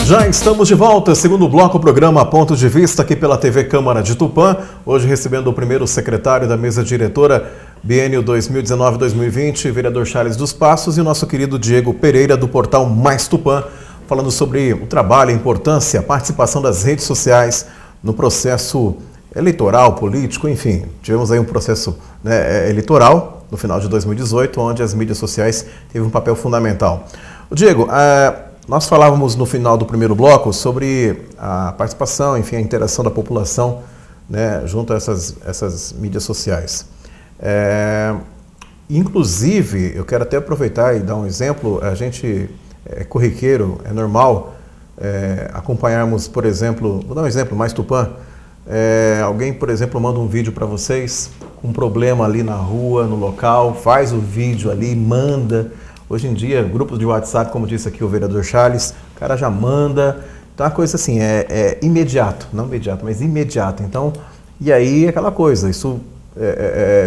Já estamos de volta, segundo bloco, o programa Ponto de Vista, aqui pela TV Câmara de Tupã. Hoje recebendo o primeiro secretário da mesa diretora, biênio 2019-2020, vereador Charles dos Passos, e o nosso querido Diego Pereira, do portal Mais Tupã, falando sobre o trabalho, a importância, a participação das redes sociais no processo eleitoral, político, enfim. Tivemos aí um processo eleitoral no final de 2018, onde as mídias sociais teve um papel fundamental. Diego, nós falávamos no final do primeiro bloco sobre a participação, enfim, a interação da população, né, junto a essas mídias sociais. Inclusive, eu quero até aproveitar e dar um exemplo. A gente é corriqueiro, é normal acompanharmos, por exemplo, vou dar um exemplo, Mais Tupã. Alguém, por exemplo, manda um vídeo para vocês com um problema ali na rua, no local, faz o vídeo ali, manda. Hoje em dia, grupos de WhatsApp, como disse aqui o vereador Charles, o cara já manda. Então, a coisa assim, é imediato, não imediato, mas imediato. Então, e aí aquela coisa, isso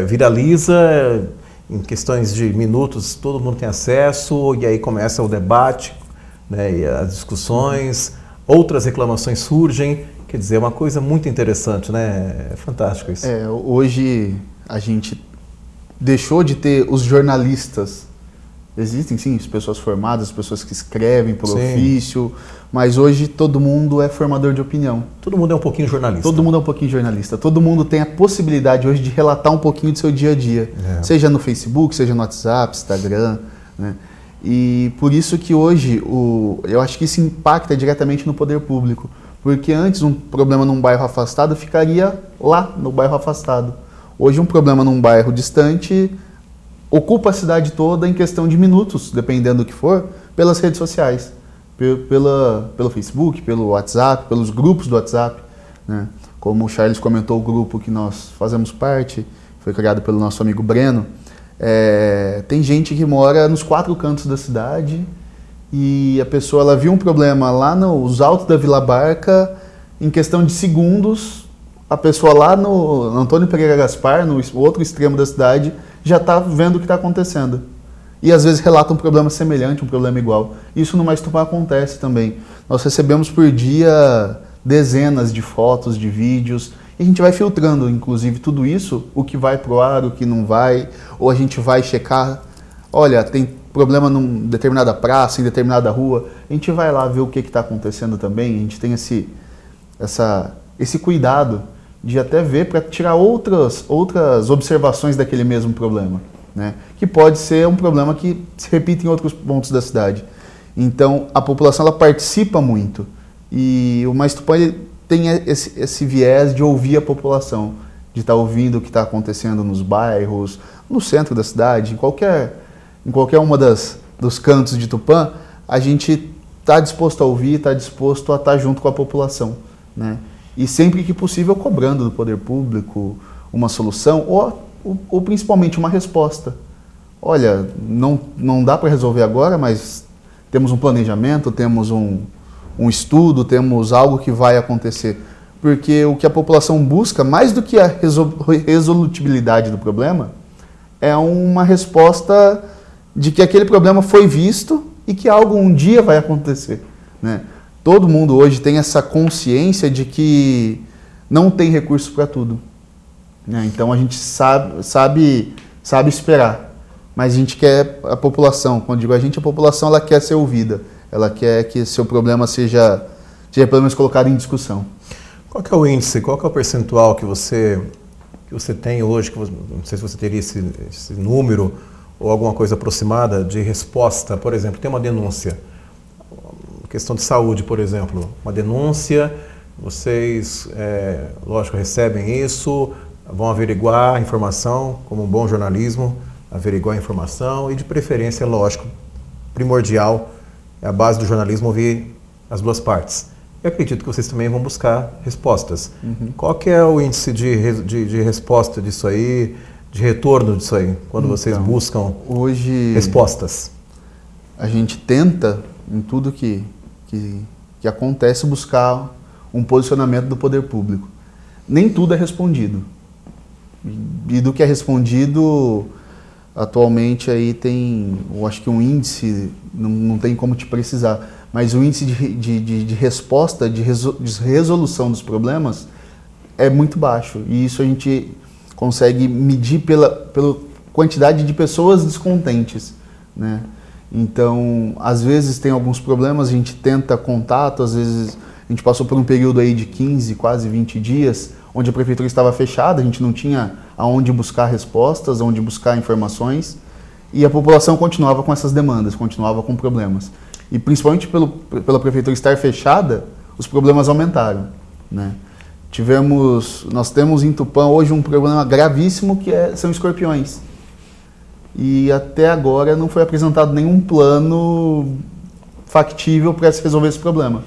viraliza em questões de minutos, todo mundo tem acesso, e aí começa o debate, né, e as discussões, outras reclamações surgem. Quer dizer, é uma coisa muito interessante, né? É fantástico isso. Hoje a gente deixou de ter os jornalistas. Existem, sim, as pessoas formadas, as pessoas que escrevem por ofício, mas hoje todo mundo é formador de opinião. Todo mundo é um pouquinho jornalista. Todo mundo é um pouquinho jornalista. Todo mundo tem a possibilidade hoje de relatar um pouquinho do seu dia a dia. Seja no Facebook, seja no WhatsApp, Instagram, né? E por isso que hoje, eu acho que isso impacta diretamente no poder público. Porque antes um problema num bairro afastado ficaria lá, no bairro afastado. Hoje um problema num bairro distante ocupa a cidade toda em questão de minutos, dependendo do que for, pelas redes sociais, pelo Facebook, pelo WhatsApp, pelos grupos do WhatsApp, né? Como o Charles comentou, o grupo que nós fazemos parte, foi criado pelo nosso amigo Breno, tem gente que mora nos 4 cantos da cidade e a pessoa ela viu um problema lá nos altos da Vila Barca, em questão de segundos, a pessoa lá no Antônio Pereira Gaspar, no outro extremo da cidade, já está vendo o que está acontecendo. E às vezes relata um problema semelhante, um problema igual. Isso no Mais Tupã acontece também. Nós recebemos por dia dezenas de fotos, de vídeos, e a gente vai filtrando, inclusive, tudo isso, o que vai pro ar, o que não vai, ou a gente vai checar, olha, tem problema em determinada praça, em determinada rua, a gente vai lá ver o que está acontecendo também, a gente tem esse cuidado de até ver para tirar outras observações daquele mesmo problema, né? Que pode ser um problema que se repite em outros pontos da cidade. Então, a população ela participa muito e o Mais Tupã ele tem esse viés de ouvir a população, de estar ouvindo o que está acontecendo nos bairros, no centro da cidade, em qualquer uma dos cantos de Tupã, a gente está disposto a ouvir, está disposto a estar junto com a população, né? E sempre que possível cobrando do poder público uma solução ou principalmente uma resposta. Olha, não dá para resolver agora, mas temos um planejamento, temos um estudo, temos algo que vai acontecer. Porque o que a população busca, mais do que a resolutibilidade do problema, é uma resposta de que aquele problema foi visto e que algo um dia vai acontecer, né? Todo mundo hoje tem essa consciência de que não tem recurso para tudo, né? Então a gente sabe esperar, mas a gente quer a população, quando digo a população ela quer ser ouvida, ela quer que seu problema seja pelo menos colocado em discussão. Qual que é o índice, qual que é o percentual que você tem hoje, não sei se você teria esse número ou alguma coisa aproximada de resposta? Por exemplo, tem uma denúncia, questão de saúde, por exemplo, uma denúncia, vocês, lógico, recebem isso, vão averiguar a informação, como um bom jornalismo, averiguar a informação e, de preferência, lógico, primordial, é a base do jornalismo ouvir as duas partes. Eu acredito que vocês também vão buscar respostas. Qual que é o índice de resposta disso aí, de retorno disso aí, quando vocês buscam hoje respostas? A gente tenta, em tudo que acontece, buscar um posicionamento do poder público. Nem tudo é respondido. E do que é respondido, atualmente aí tem, eu acho que um índice, não tem como te precisar. mas o índice de resposta, de resolução dos problemas é muito baixo. E isso a gente consegue medir pela quantidade de pessoas descontentes, né? Então, às vezes tem alguns problemas, a gente tenta contato, às vezes a gente passou por um período aí de 15, quase 20 dias, onde a prefeitura estava fechada, a gente não tinha aonde buscar respostas, aonde buscar informações, e a população continuava com essas demandas, continuava com problemas. E principalmente pela prefeitura estar fechada, os problemas aumentaram, né? Nós temos em Tupã hoje um problema gravíssimo são escorpiões. E até agora não foi apresentado nenhum plano factível para se resolver esse problema,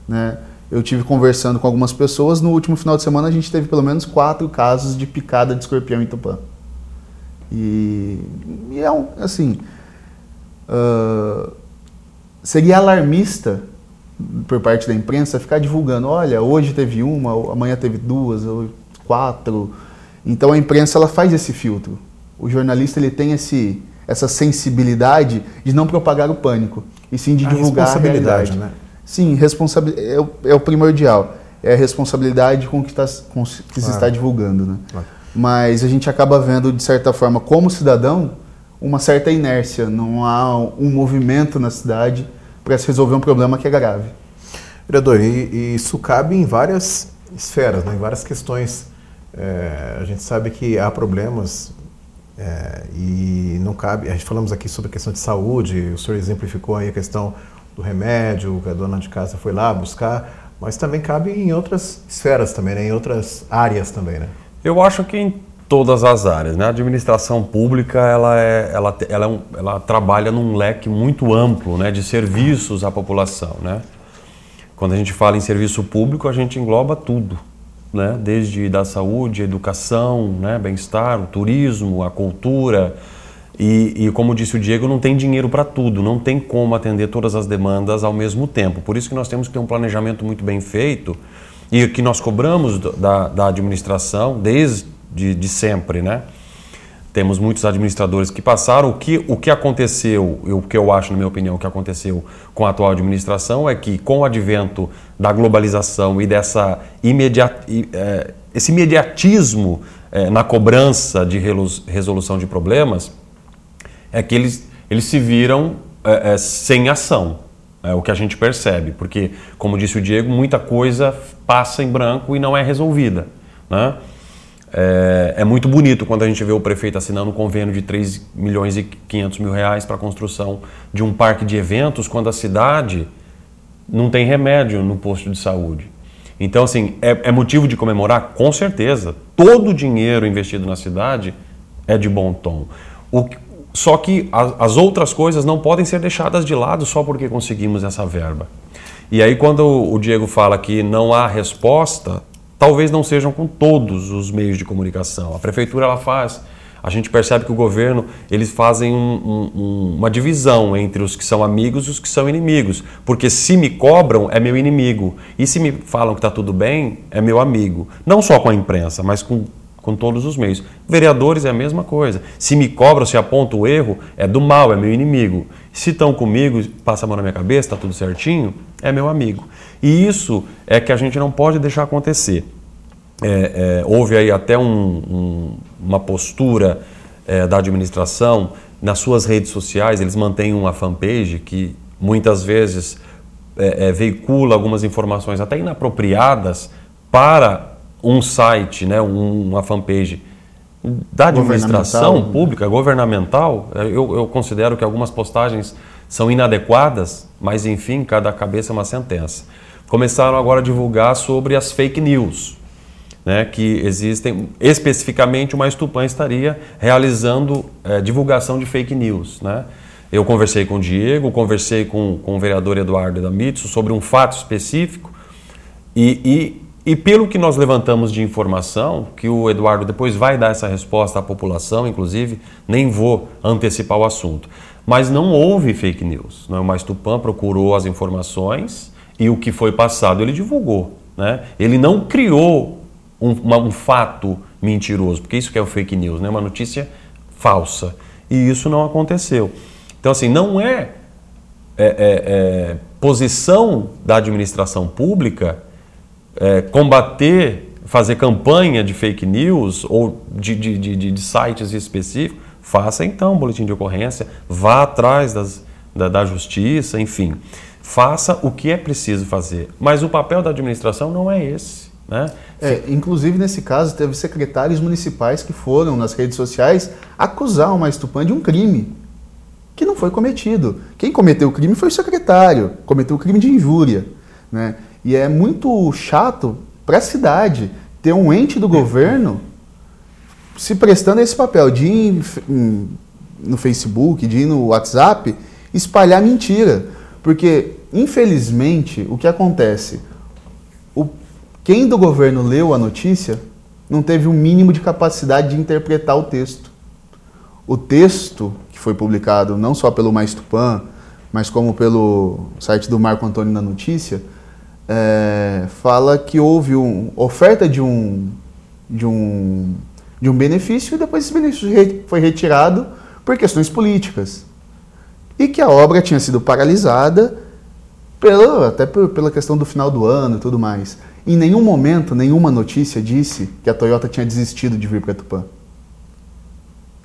né? Eu tive conversando com algumas pessoas, no último final de semana a gente teve pelo menos 4 casos de picada de escorpião em Tupã. E é assim, seria alarmista por parte da imprensa ficar divulgando, olha, hoje teve uma, amanhã teve 2, ou 4. Então a imprensa ela faz esse filtro. O jornalista ele tem essa sensibilidade de não propagar o pânico, e sim de divulgar a realidade. Né? Sim, é o primordial. É a responsabilidade com o que se está divulgando. Né? Mas a gente acaba vendo, de certa forma, como cidadão, uma certa inércia. Não há um movimento na cidade para se resolver um problema que é grave. Vereador, e isso cabe em várias esferas, né? Em várias questões. A gente sabe que há problemas e não cabe... A gente falamos aqui sobre a questão de saúde, o senhor exemplificou aí a questão do remédio, que a dona de casa foi lá buscar, mas também cabe em outras esferas também, né? Em outras áreas também, né? Eu acho que em todas as áreas, né? A administração pública ela trabalha num leque muito amplo, né, de serviços à população, né? Quando a gente fala em serviço público, a gente engloba tudo, né? Desde da saúde, a educação, né, bem-estar, o turismo, a cultura. E como disse o Diego, não tem dinheiro para tudo, não tem como atender todas as demandas ao mesmo tempo. Por isso que nós temos que ter um planejamento muito bem feito e que nós cobramos da administração desde de sempre, né? Temos muitos administradores que passaram. O que aconteceu, o que eu acho, na minha opinião, o que aconteceu com a atual administração é que, com o advento da globalização e esse imediatismo na cobrança de resolução de problemas, é que eles se viram sem ação. É o que a gente percebe, porque, como disse o Diego, muita coisa passa em branco e não é resolvida, né? É muito bonito quando a gente vê o prefeito assinando um convênio de 3 milhões e 500 mil reais para a construção de um parque de eventos, quando a cidade não tem remédio no posto de saúde. Então, assim, é motivo de comemorar? Com certeza. Todo o dinheiro investido na cidade é de bom tom. Só que as outras coisas não podem ser deixadas de lado só porque conseguimos essa verba. E aí, quando o Diego fala que não há resposta, talvez não sejam com todos os meios de comunicação. A prefeitura ela faz, a gente percebe que o governo, eles fazem uma divisão entre os que são amigos e os que são inimigos. Porque se me cobram, é meu inimigo. E se me falam que está tudo bem, é meu amigo. Não só com a imprensa, mas com todos os meios. Vereadores é a mesma coisa. Se me cobram, se apontam o erro, é do mal, é meu inimigo. Se estão comigo, passa a mão na minha cabeça, está tudo certinho, é meu amigo. E isso é que a gente não pode deixar acontecer. Houve aí até uma postura da administração nas suas redes sociais. Eles mantêm uma fanpage que muitas vezes veicula algumas informações até inapropriadas para um site, né, uma fanpage da administração pública, governamental. Eu considero que algumas postagens são inadequadas, mas enfim, cada cabeça é uma sentença. Começaram agora a divulgar sobre as fake news, né, que existem. Especificamente, o Mais Tupã estaria realizando divulgação de fake news, né? Eu conversei com o Diego, conversei com o vereador Eduardo Edamitsu sobre um fato específico e pelo que nós levantamos de informação, que o Eduardo depois vai dar essa resposta à população, inclusive, nem vou antecipar o assunto. Mas não houve fake news. Né? O Mais Tupã procurou as informações e o que foi passado ele divulgou. Né? Ele não criou um fato mentiroso, porque isso que é o fake news, né? Uma notícia falsa. E isso não aconteceu. Então, assim, não posição da administração pública combater, fazer campanha de fake news ou de sites específicos, faça então um boletim de ocorrência, vá atrás da justiça, enfim. Faça o que é preciso fazer. Mas o papel da administração não é esse, né? Inclusive, nesse caso, teve secretários municipais que foram nas redes sociais acusar o Mais Tupã de um crime que não foi cometido. Quem cometeu o crime foi o secretário, cometeu o crime de injúria, né? E é muito chato para a cidade ter um ente do governo se prestando a esse papel de ir no Facebook, de ir no WhatsApp, espalhar mentira. Porque, infelizmente, o que acontece? Quem do governo leu a notícia não teve um mínimo de capacidade de interpretar o texto. O texto que foi publicado não só pelo Mais Tupã, mas como pelo site do Marco Antônio da Notícia, fala que houve oferta de um benefício e depois esse benefício foi retirado por questões políticas. E que a obra tinha sido paralisada até pela questão do final do ano e tudo mais. Em nenhum momento, nenhuma notícia disse que a Toyota tinha desistido de vir para Tupã.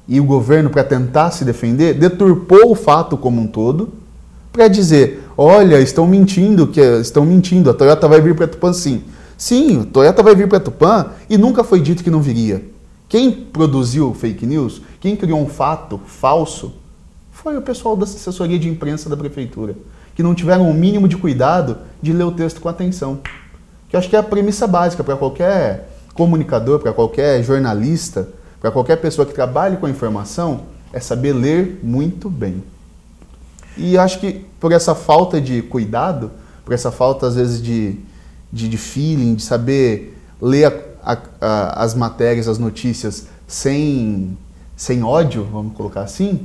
E o governo, para tentar se defender, deturpou o fato como um todo para dizer, olha, estão mentindo, a Toyota vai vir para Tupã sim. Sim, a Toyota vai vir para Tupã e nunca foi dito que não viria. Quem produziu fake news, quem criou um fato falso, foi o pessoal da assessoria de imprensa da prefeitura, que não tiveram o mínimo de cuidado de ler o texto com atenção. Que eu acho que é a premissa básica para qualquer comunicador, para qualquer jornalista, para qualquer pessoa que trabalhe com a informação, é saber ler muito bem. E acho que por essa falta de cuidado, por essa falta às vezes de feeling, de saber ler as matérias, as notícias sem ódio, vamos colocar assim,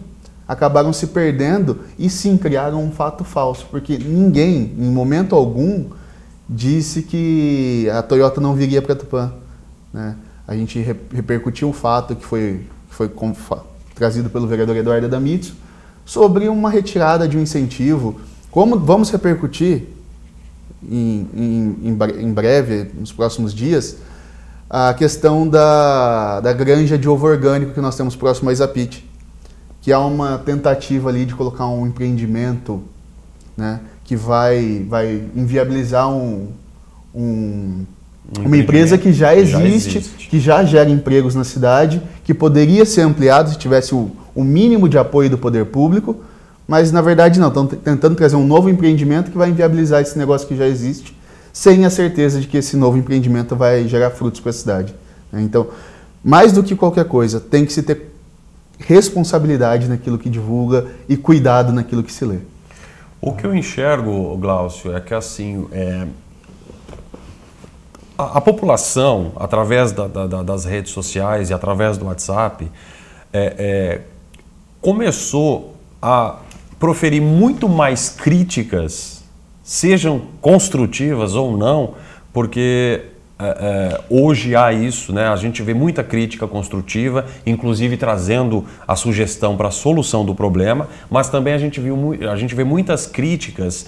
acabaram se perdendo e sim criaram um fato falso, porque ninguém, em momento algum, disse que a Toyota não viria para Tupã, né? A gente repercutiu um fato que foi trazido pelo vereador Eduardo Adamitsu sobre uma retirada de um incentivo. Como vamos repercutir em breve, nos próximos dias, a questão da granja de ovo orgânico que nós temos próximo a Isapite, que é uma tentativa ali de colocar um empreendimento, né, que vai inviabilizar uma empresa que já existe, que já gera empregos na cidade, que poderia ser ampliado se tivesse o mínimo de apoio do poder público, mas na verdade não, estão tentando trazer um novo empreendimento que vai inviabilizar esse negócio que já existe, sem a certeza de que esse novo empreendimento vai gerar frutos para a cidade. Então, mais do que qualquer coisa, tem que se ter responsabilidade naquilo que divulga e cuidado naquilo que se lê. O que eu enxergo, Glaucio, é que assim, a população, através das redes sociais e através do WhatsApp, começou a proferir muito mais críticas, sejam construtivas ou não, porque hoje há isso, né? A gente vê muita crítica construtiva, inclusive trazendo a sugestão para a solução do problema, mas também a gente vê muitas críticas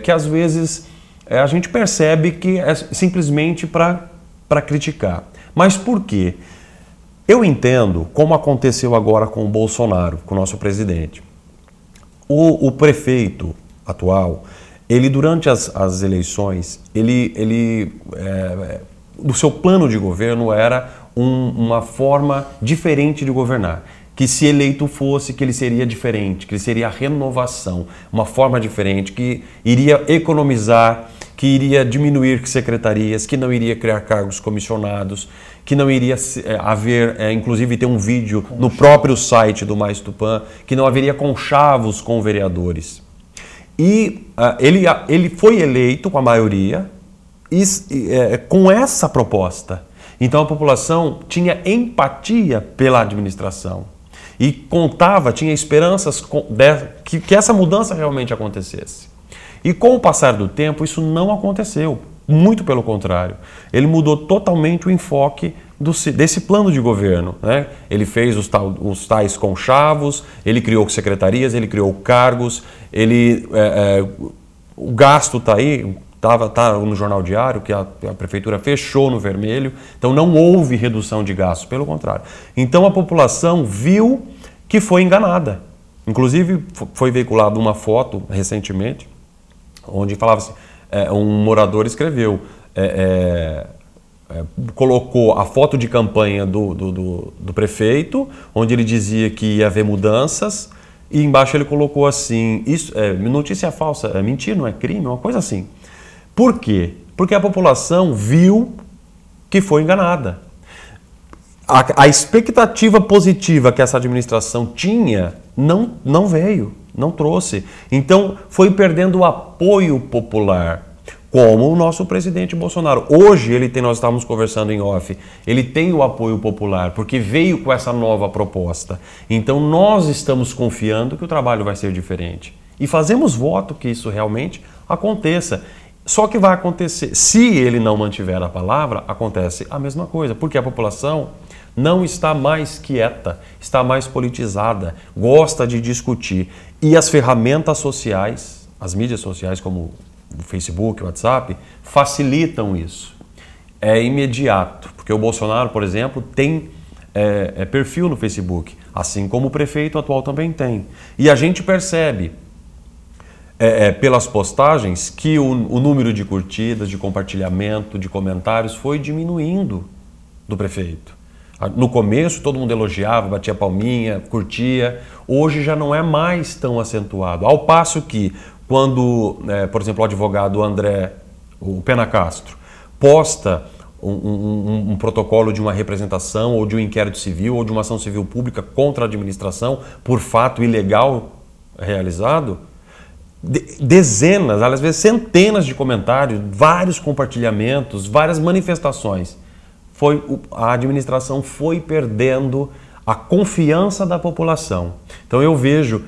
que às vezes a gente percebe que é simplesmente para criticar. Mas por quê? Eu entendo, como aconteceu agora com o Bolsonaro, com o nosso presidente. O prefeito atual, ele durante as eleições, o seu plano de governo era uma forma diferente de governar. Que se eleito fosse, que ele seria diferente, que ele seria a renovação, uma forma diferente, que iria economizar, que iria diminuir secretarias, que não iria criar cargos comissionados, que não iria haver, inclusive tem um vídeo no próprio site do Mais Tupã, que não haveria conchavos com vereadores. E ele foi eleito com a maioria com essa proposta. Então a população tinha empatia pela administração e tinha esperanças que essa mudança realmente acontecesse. E com o passar do tempo isso não aconteceu, muito pelo contrário. Ele mudou totalmente o enfoque desse plano de governo, né? Ele fez os tais conchavos, ele criou secretarias, ele criou cargos, ele o gasto está aí, tá no Jornal Diário, que a prefeitura fechou no vermelho, então não houve redução de gastos, pelo contrário. Então a população viu que foi enganada. Inclusive foi veiculada uma foto recentemente, onde falava assim, um morador escreveu, colocou a foto de campanha do prefeito, onde ele dizia que ia haver mudanças, e embaixo ele colocou assim, isso é notícia falsa, é mentira, não é crime, uma coisa assim. Por quê? Porque a população viu que foi enganada. A expectativa positiva que essa administração tinha não veio, não trouxe. Então foi perdendo o apoio popular, como o nosso presidente Bolsonaro. Hoje nós estávamos conversando em off, ele tem o apoio popular, porque veio com essa nova proposta. Então nós estamos confiando que o trabalho vai ser diferente. E fazemos voto que isso realmente aconteça. Só que vai acontecer, se ele não mantiver a palavra, acontece a mesma coisa, porque a população não está mais quieta, está mais politizada, gosta de discutir. E as ferramentas sociais, as mídias sociais como o Facebook, o WhatsApp, facilitam isso. É imediato, porque o Bolsonaro, por exemplo, tem perfil no Facebook, assim como o prefeito atual também tem. E a gente percebe pelas postagens que o número de curtidas, de compartilhamento, de comentários foi diminuindo do prefeito. No começo todo mundo elogiava, batia palminha, curtia. Hoje já não é mais tão acentuado. Ao passo que quando, por exemplo, o advogado André, o Pena Castro, posta um protocolo de uma representação ou de um inquérito civil ou de uma ação civil pública contra a administração por fato ilegal realizado, dezenas, às vezes centenas de comentários, vários compartilhamentos, várias manifestações. A administração foi perdendo a confiança da população. Então eu vejo,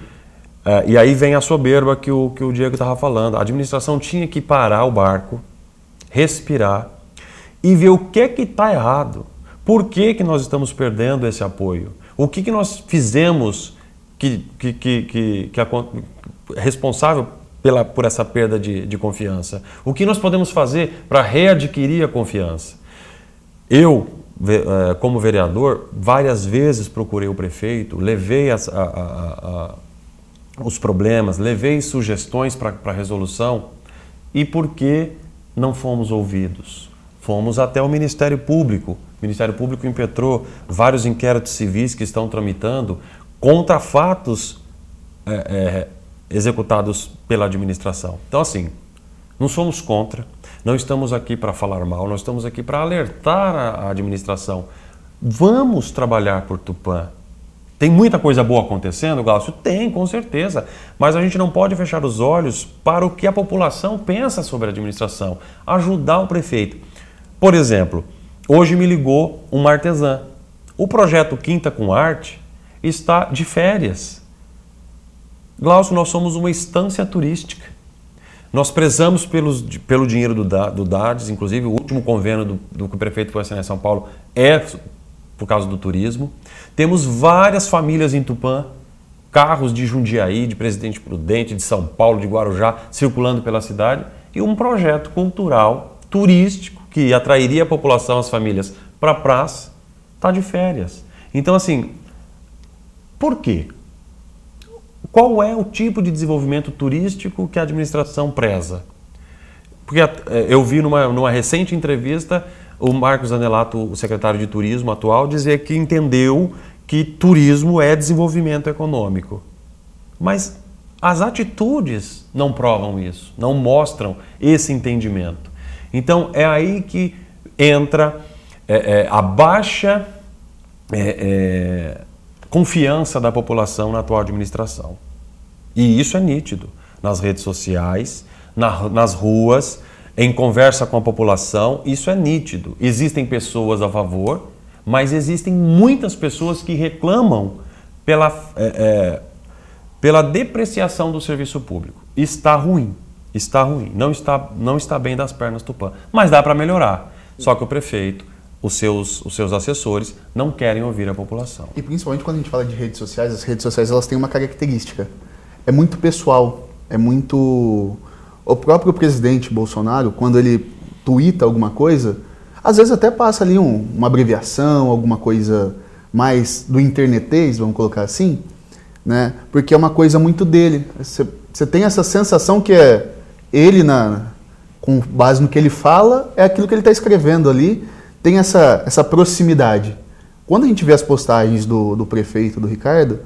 e aí vem a soberba que o Diego estava falando, a administração tinha que parar o barco, respirar e ver o que está errado. Por que nós estamos perdendo esse apoio? O que nós fizemos que responsável por essa perda de confiança? O que nós podemos fazer para readquirir a confiança? Eu, como vereador, várias vezes procurei o prefeito, levei os problemas, levei sugestões para resolução. E por que não fomos ouvidos? Fomos até o Ministério Público. O Ministério Público impetrou vários inquéritos civis que estão tramitando contra fatos executados pela administração. Então, assim, não somos contra, não estamos aqui para falar mal, nós estamos aqui para alertar a administração. Vamos trabalhar por Tupã. Tem muita coisa boa acontecendo, Glaucio? Tem, com certeza. Mas a gente não pode fechar os olhos para o que a população pensa sobre a administração. Ajudar o prefeito. Por exemplo, hoje me ligou uma artesã. O projeto Quinta com Arte está de férias. Glaucio, nós somos uma estância turística. Nós prezamos pelo dinheiro do DADES, inclusive o último convênio do que o prefeito foi assinar em São Paulo é por causa do turismo. Temos várias famílias em Tupã, carros de Jundiaí, de Presidente Prudente, de São Paulo, de Guarujá, circulando pela cidade, e um projeto cultural, turístico, que atrairia a população, as famílias, para a praça, está de férias. Então, assim, por quê? Qual é o tipo de desenvolvimento turístico que a administração preza? Porque eu vi numa recente entrevista o Marcos Anelato, o secretário de Turismo atual, dizer que entendeu que turismo é desenvolvimento econômico. Mas as atitudes não provam isso, não mostram esse entendimento. Então é aí que entra a baixa confiança da população na atual administração. E isso é nítido nas redes sociais, nas ruas, em conversa com a população, isso é nítido. Existem pessoas a favor, mas existem muitas pessoas que reclamam pela depreciação do serviço público. Está ruim, não está bem das pernas Tupã, mas dá para melhorar. Só que o prefeito, os seus assessores não querem ouvir a população. E principalmente quando a gente fala de redes sociais, as redes sociais elas têm uma característica. É muito pessoal, é muito o próprio presidente Bolsonaro, quando ele tuita alguma coisa, às vezes até passa ali uma abreviação, alguma coisa mais do internetês, vamos colocar assim, né? Porque é uma coisa muito dele. Você tem essa sensação que é ele, com base no que ele fala, é aquilo que ele está escrevendo ali, tem essa proximidade. Quando a gente vê as postagens do prefeito, do Ricardo,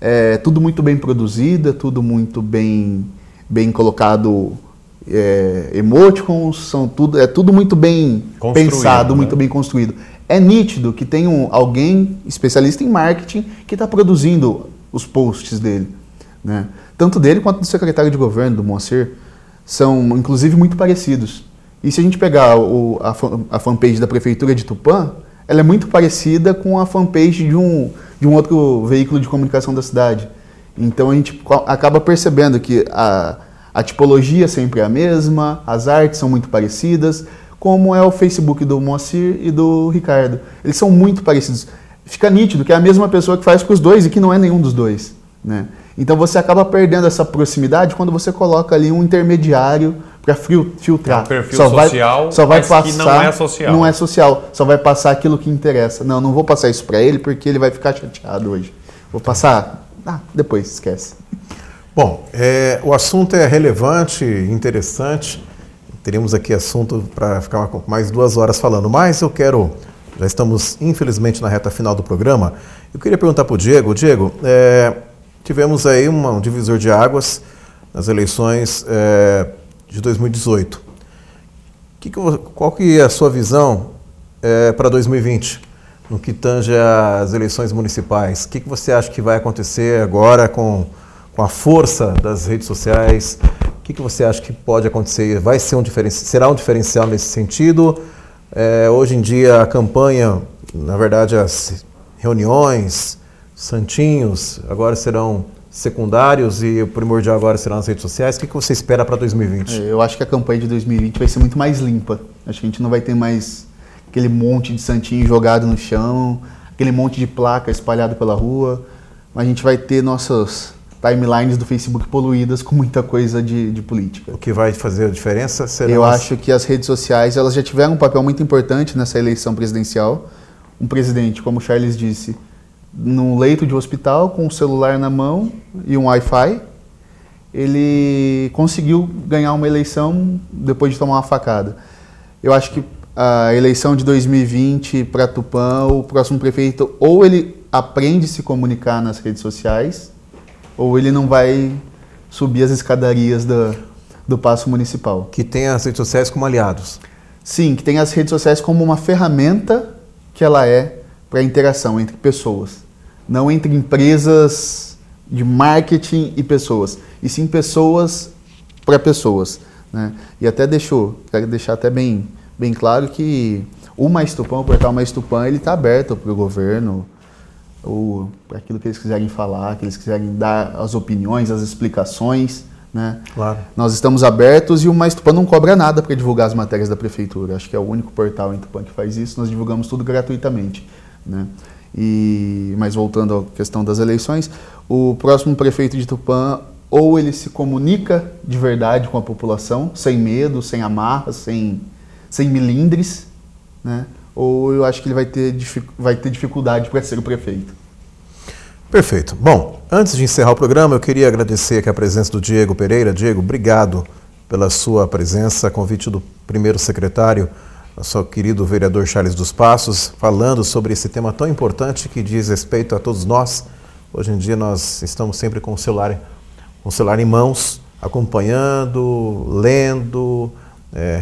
é tudo muito bem produzido, tudo muito bem colocado, emoticons, é tudo muito bem pensado, muito bem construído. É nítido que tem alguém especialista em marketing que está produzindo os posts dele, né? Tanto dele quanto do secretário de governo, do Moacir, são inclusive muito parecidos. E se a gente pegar a fanpage da Prefeitura de Tupã, ela é muito parecida com a fanpage de um outro veículo de comunicação da cidade. Então a gente acaba percebendo que a tipologia sempre é a mesma, as artes são muito parecidas, como é o Facebook do Moacir e do Ricardo. Eles são muito parecidos. Fica nítido que é a mesma pessoa que faz para os dois e que não é nenhum dos dois, né? Então você acaba perdendo essa proximidade quando você coloca ali um intermediário para filtrar. Um perfil social, só vai passar, que não é social. Não é social, só vai passar aquilo que interessa. Não vou passar isso para ele porque ele vai ficar chateado hoje. Vou passar, depois, esquece. Bom, o assunto é relevante, interessante. Teríamos aqui assunto para ficar mais 2 horas falando, mas já estamos infelizmente na reta final do programa. Eu queria perguntar para o Diego. Diego, tivemos aí um divisor de águas nas eleições de 2018. Qual que é a sua visão para 2020, no que tange às eleições municipais? O que você acha que vai acontecer agora com a força das redes sociais? O que você acha que pode acontecer? Será um diferencial nesse sentido? Hoje em dia a campanha, na verdade as reuniões, santinhos, agora serão secundários e o primordial agora serão as redes sociais. O que você espera para 2020? Eu acho que a campanha de 2020 vai ser muito mais limpa. Acho que a gente não vai ter mais aquele monte de santinho jogado no chão, aquele monte de placa espalhado pela rua. Mas a gente vai ter nossas timelines do Facebook poluídas com muita coisa de política. O que vai fazer a diferença será... Eu acho que as redes sociais elas já tiveram um papel muito importante nessa eleição presidencial. Um presidente, como o Charles disse, num leito de hospital, com um celular na mão e um Wi-Fi, ele conseguiu ganhar uma eleição depois de tomar uma facada. Eu acho que a eleição de 2020 para Tupã, o próximo prefeito, ou ele aprende a se comunicar nas redes sociais, ou ele não vai subir as escadarias do Paço Municipal. Que tem as redes sociais como aliados. Sim, que tem as redes sociais como uma ferramenta que ela é para a interação entre pessoas. Não entre empresas de marketing e pessoas, e sim pessoas para pessoas, né? E até quero deixar até bem claro que o Mais Tupã, o portal Mais Tupã, ele está aberto para o governo, ou para aquilo que eles quiserem falar, que eles quiserem dar as opiniões, as explicações, né? Claro. Nós estamos abertos e o Mais Tupã não cobra nada para divulgar as matérias da prefeitura. Acho que é o único portal em Tupã que faz isso. Nós divulgamos tudo gratuitamente, né? Mas voltando à questão das eleições, o próximo prefeito de Tupã, ou ele se comunica de verdade com a população, sem medo, sem amarras, sem milindres, né? Ou eu acho que ele vai ter dificuldade para ser o prefeito. Perfeito. Bom, antes de encerrar o programa, eu queria agradecer aqui a presença do Diego Pereira. Diego, obrigado pela sua presença, a convite do primeiro secretário, nosso querido vereador Charles dos Passos, falando sobre esse tema tão importante que diz respeito a todos nós. Hoje em dia nós estamos sempre com o celular em mãos, acompanhando, lendo,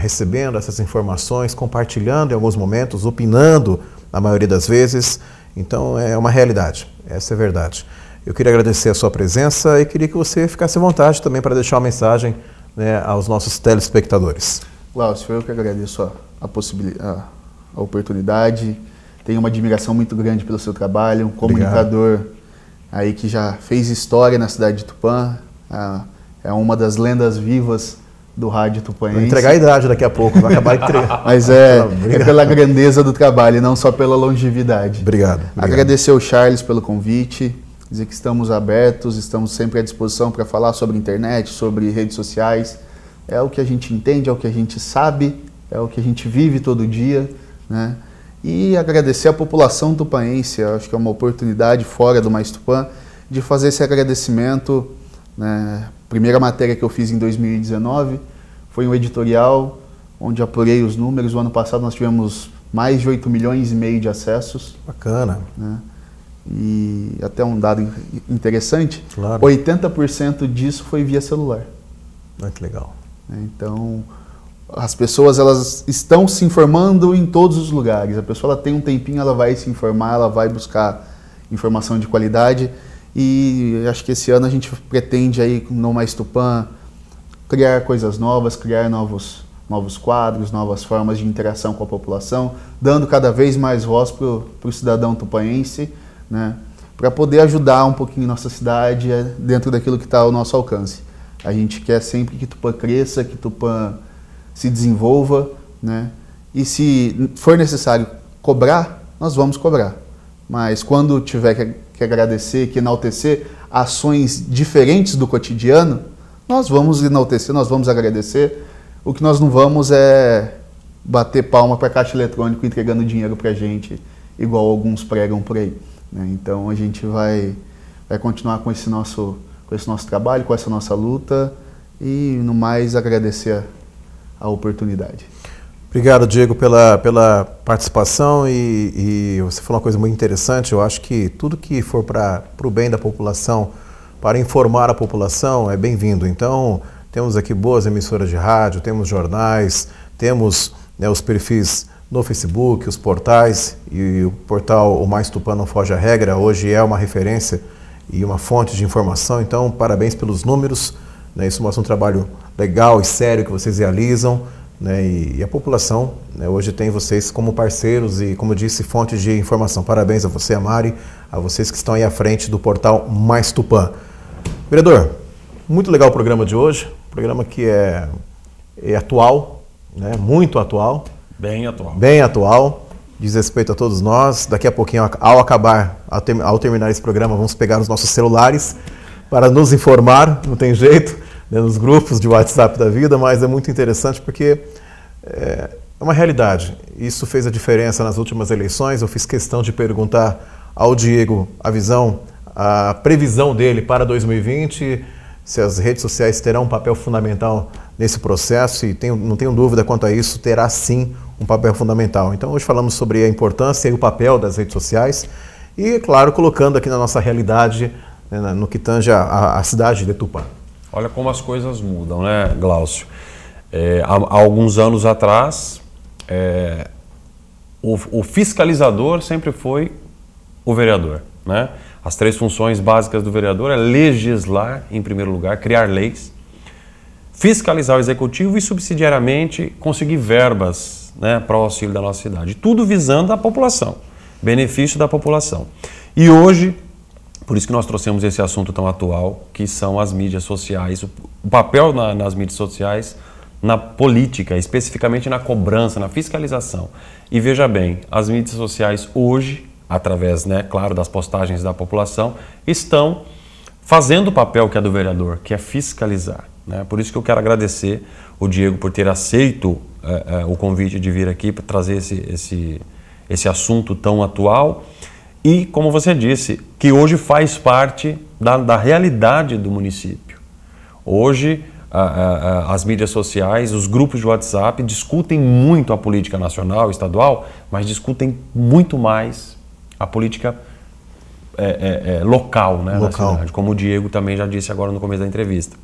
recebendo essas informações, compartilhando em alguns momentos, opinando na maioria das vezes. Então é uma realidade, essa é a verdade. Eu queria agradecer a sua presença e queria que você ficasse à vontade também para deixar uma mensagem, né, aos nossos telespectadores. Glaucio, eu que agradeço a oportunidade, tenho uma admiração muito grande pelo seu trabalho, um comunicador aí que já fez história na cidade de Tupã, é uma das lendas vivas do rádio tupanense. Vou entregar a idade daqui a pouco, vai acabar de entregar. Mas é pela grandeza do trabalho e não só pela longevidade. Obrigado. Agradecer ao Charles pelo convite, dizer que estamos abertos, estamos sempre à disposição para falar sobre internet, sobre redes sociais. é o que a gente entende, é o que a gente sabe, é o que a gente vive todo dia, né? E agradecer a população tupanense, eu acho que é uma oportunidade fora do Mais Tupã de fazer esse agradecimento, né? Primeira matéria que eu fiz em 2019 foi um editorial onde apurei os números. O ano passado nós tivemos mais de 8 milhões e meio de acessos. Bacana. Né? E até um dado interessante, Claro. 80% disso foi via celular. Que legal. Então, as pessoas elas estão se informando em todos os lugares. A pessoa ela tem um tempinho, ela vai se informar, ela vai buscar informação de qualidade. E acho que esse ano a gente pretende aí no Mais Tupã criar coisas novas, criar novos quadros, novas formas de interação com a população, dando cada vez mais voz para o cidadão tupanense, né, para poder ajudar um pouquinho nossa cidade dentro daquilo que está ao nosso alcance. A gente quer sempre que Tupã cresça, que Tupã se desenvolva, né, e se for necessário cobrar, nós vamos cobrar. Mas quando tiver que agradecer, que enaltecer ações diferentes do cotidiano, nós vamos enaltecer, nós vamos agradecer. O que nós não vamos é bater palma para caixa eletrônico entregando dinheiro para a gente, igual alguns pregam por aí, né? Então a gente vai continuar com esse nosso trabalho, com essa nossa luta e, no mais, agradecer a oportunidade. Obrigado, Diego, pela participação e você falou uma coisa muito interessante. Eu acho que tudo que for para o bem da população, para informar a população, é bem-vindo. Então, temos aqui boas emissoras de rádio, temos jornais, temos, né, os perfis no Facebook, os portais, e o portal O Mais Tupã Não Foge à Regra hoje é uma referência e uma fonte de informação. Então, parabéns pelos números, né? Isso mostra um trabalho legal e sério que vocês realizam. Né, e a população, né, hoje tem vocês como parceiros e, como eu disse, fontes de informação. Parabéns a você, a Mari, a vocês que estão aí à frente do portal Mais Tupã. Vereador, muito legal o programa de hoje, programa que é atual, né, muito atual. Bem atual. Bem atual, diz respeito a todos nós. Daqui a pouquinho, ao terminar esse programa, vamos pegar os nossos celulares para nos informar, não tem jeito, nos grupos de WhatsApp da vida, mas é muito interessante porque é uma realidade. Isso fez a diferença nas últimas eleições. Eu fiz questão de perguntar ao Diego a previsão dele para 2020, se as redes sociais terão um papel fundamental nesse processo, e não tenho dúvida quanto a isso, terá sim um papel fundamental. Então hoje falamos sobre a importância e o papel das redes sociais e, claro, colocando aqui na nossa realidade, né, no que tange a cidade de Tupã. Olha como as coisas mudam, né, Glaucio? Há alguns anos atrás, o fiscalizador sempre foi o vereador, né? As 3 funções básicas do vereador é legislar, em primeiro lugar, criar leis, fiscalizar o executivo e, subsidiariamente, conseguir verbas, né, para o auxílio da nossa cidade. Tudo visando a população, benefício da população. E hoje, por isso que nós trouxemos esse assunto tão atual, que são as mídias sociais, o papel nas mídias sociais, na política, especificamente na cobrança, na fiscalização. E veja bem, as mídias sociais hoje, através, né, claro, das postagens da população, estão fazendo o papel que é do vereador, que é fiscalizar, né? Por isso que eu quero agradecer o Diego por ter aceito o convite de vir aqui para trazer esse assunto tão atual. E, como você disse, que hoje faz parte da realidade do município. Hoje, as mídias sociais, os grupos de WhatsApp discutem muito a política nacional, estadual, mas discutem muito mais a política local, né, da cidade, como o Diego também já disse agora no começo da entrevista.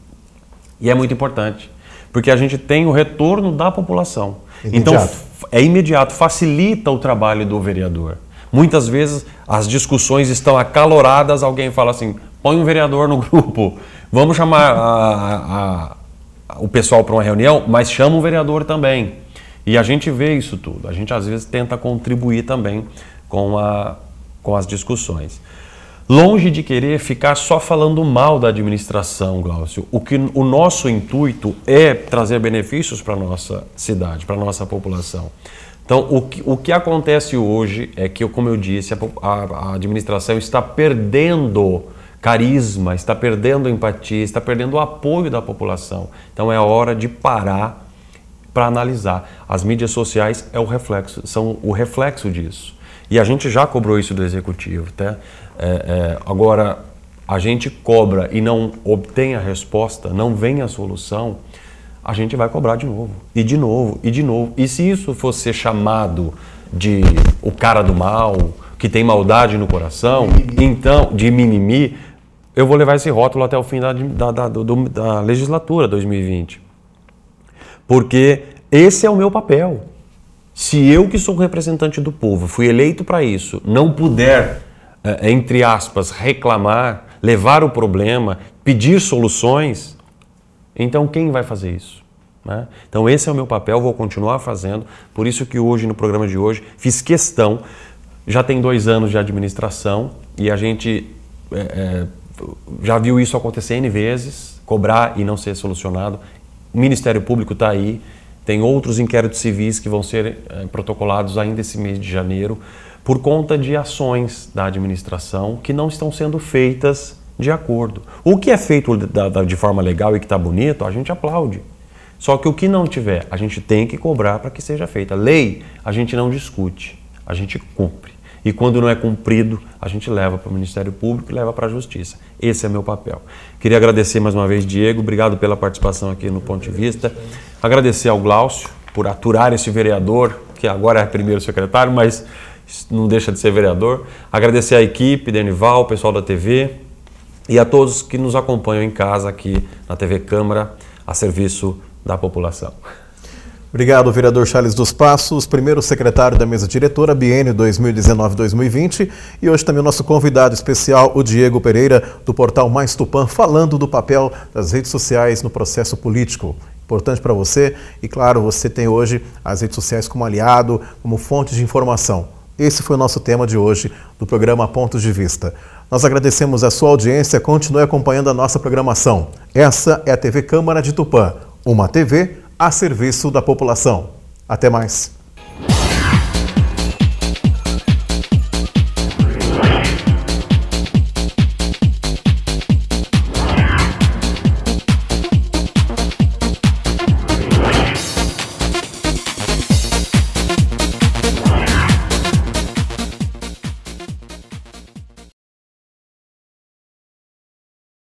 E é muito importante, porque a gente tem o retorno da população. Imediato. Então, é imediato, facilita o trabalho do vereador. Muitas vezes as discussões estão acaloradas, alguém fala assim, põe um vereador no grupo, vamos chamar o pessoal para uma reunião, mas chama um vereador também. E a gente vê isso tudo, a gente às vezes tenta contribuir também com as discussões. Longe de querer ficar só falando mal da administração, Glaucio, o nosso intuito é trazer benefícios para a nossa cidade, para a nossa população. Então, o que acontece hoje é que, como eu disse, a administração está perdendo carisma, está perdendo empatia, está perdendo o apoio da população. Então é hora de parar para analisar. As mídias sociais são o reflexo disso. E a gente já cobrou isso do executivo, tá? Agora, a gente cobra e não obtém a resposta, não vem a solução, a gente vai cobrar de novo, e de novo, e de novo. E se isso fosse ser chamado de o cara do mal, que tem maldade no coração, então, de mimimi, eu vou levar esse rótulo até o fim da legislatura 2020. Porque esse é o meu papel. Se eu, que sou representante do povo, fui eleito para isso, não puder, entre aspas, reclamar, levar o problema, pedir soluções, então quem vai fazer isso? Né? Então esse é o meu papel, vou continuar fazendo. Por isso que hoje, no programa de hoje, fiz questão. Já tem 2 anos de administração e a gente já viu isso acontecer N vezes, cobrar e não ser solucionado. O Ministério Público está aí, tem outros inquéritos civis que vão ser protocolados ainda esse mês de janeiro, por conta de ações da administração que não estão sendo feitas de acordo. O que é feito de forma legal e que está bonito, a gente aplaude. Só que o que não tiver, a gente tem que cobrar para que seja feita. Lei, a gente não discute, a gente cumpre. E quando não é cumprido, a gente leva para o Ministério Público e leva para a Justiça. Esse é meu papel. Queria agradecer mais uma vez, Diego, obrigado pela participação aqui no Ponto de Vista. Agradecer ao Glaucio por aturar esse vereador, que agora é primeiro secretário, mas não deixa de ser vereador. Agradecer à equipe, Denival, o pessoal da TV e a todos que nos acompanham em casa aqui na TV Câmara, a serviço da população. Obrigado, vereador Charles dos Passos, primeiro secretário da mesa diretora, biênio 2019-2020, e hoje também o nosso convidado especial, o Diego Pereira, do portal Mais Tupã, falando do papel das redes sociais no processo político. Importante para você, e claro, você tem hoje as redes sociais como aliado, como fonte de informação. Esse foi o nosso tema de hoje do programa Pontos de Vista. Nós agradecemos a sua audiência, continue acompanhando a nossa programação. Essa é a TV Câmara de Tupã, uma TV a serviço da população. Até mais.